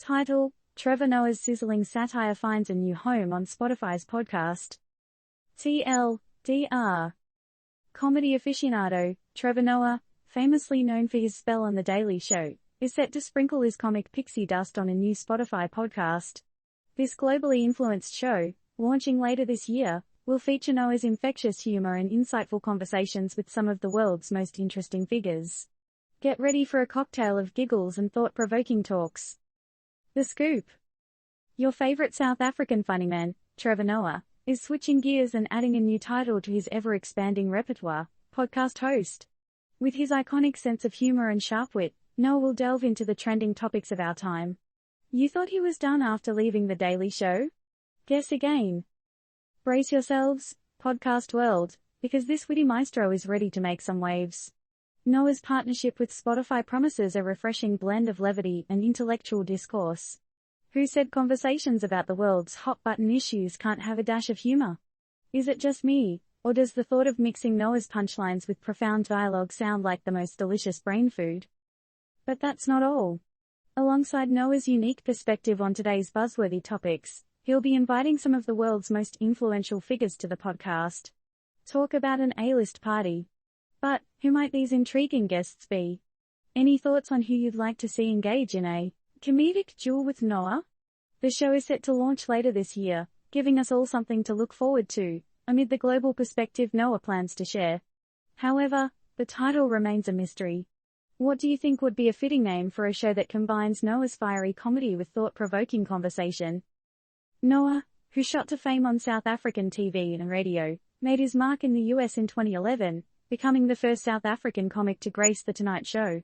Title: Trevor Noah's Sizzling Satire finds a new home on Spotify's podcast. TLDR. Comedy aficionado, Trevor Noah, famously known for his spell on The Daily Show, is set to sprinkle his comic pixie dust on a new Spotify podcast. This globally influenced show, launching later this year, will feature Noah's infectious humor and insightful conversations with some of the world's most interesting figures. Get ready for a cocktail of giggles and thought-provoking talks. The Scoop. Your favorite South African funnyman, Trevor Noah, is switching gears and adding a new title to his ever-expanding repertoire, podcast host. With his iconic sense of humor and sharp wit, Noah will delve into the trending topics of our time. You thought he was done after leaving The Daily Show? Guess again. Brace yourselves, podcast world, because this witty maestro is ready to make some waves. Noah's partnership with Spotify promises a refreshing blend of levity and intellectual discourse. Who said conversations about the world's hot-button issues can't have a dash of humor? Is it just me, or does the thought of mixing Noah's punchlines with profound dialogue sound like the most delicious brain food? But that's not all. Alongside Noah's unique perspective on today's buzzworthy topics, he'll be inviting some of the world's most influential figures to the podcast. Talk about an A-list party. But, who might these intriguing guests be? Any thoughts on who you'd like to see engage in a comedic duel with Noah? The show is set to launch later this year, giving us all something to look forward to, amid the global perspective Noah plans to share. However, the title remains a mystery. What do you think would be a fitting name for a show that combines Noah's fiery comedy with thought-provoking conversation? Noah, who shot to fame on South African TV and radio, made his mark in the US in 2011, becoming the first South African comic to grace The Tonight Show.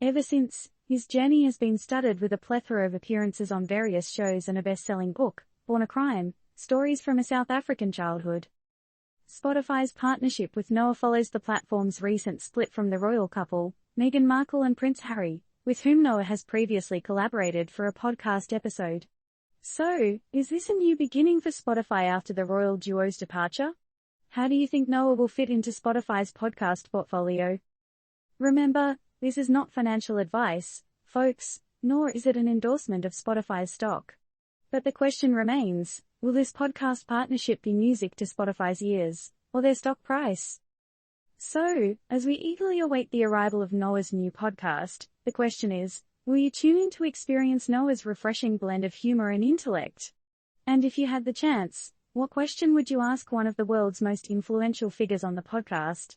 Ever since, his journey has been studded with a plethora of appearances on various shows and a best-selling book, Born a Crime, Stories from a South African Childhood. Spotify's partnership with Noah follows the platform's recent split from the royal couple, Meghan Markle and Prince Harry, with whom Noah has previously collaborated for a podcast episode. So, is this a new beginning for Spotify after the royal duo's departure? How do you think Noah will fit into Spotify's podcast portfolio? Remember, this is not financial advice, folks, nor is it an endorsement of Spotify's stock. But the question remains, will this podcast partnership be music to Spotify's ears, or their stock price? So, as we eagerly await the arrival of Noah's new podcast, the question is, will you tune in to experience Noah's refreshing blend of humor and intellect? And if you had the chance, what question would you ask one of the world's most influential figures on the podcast?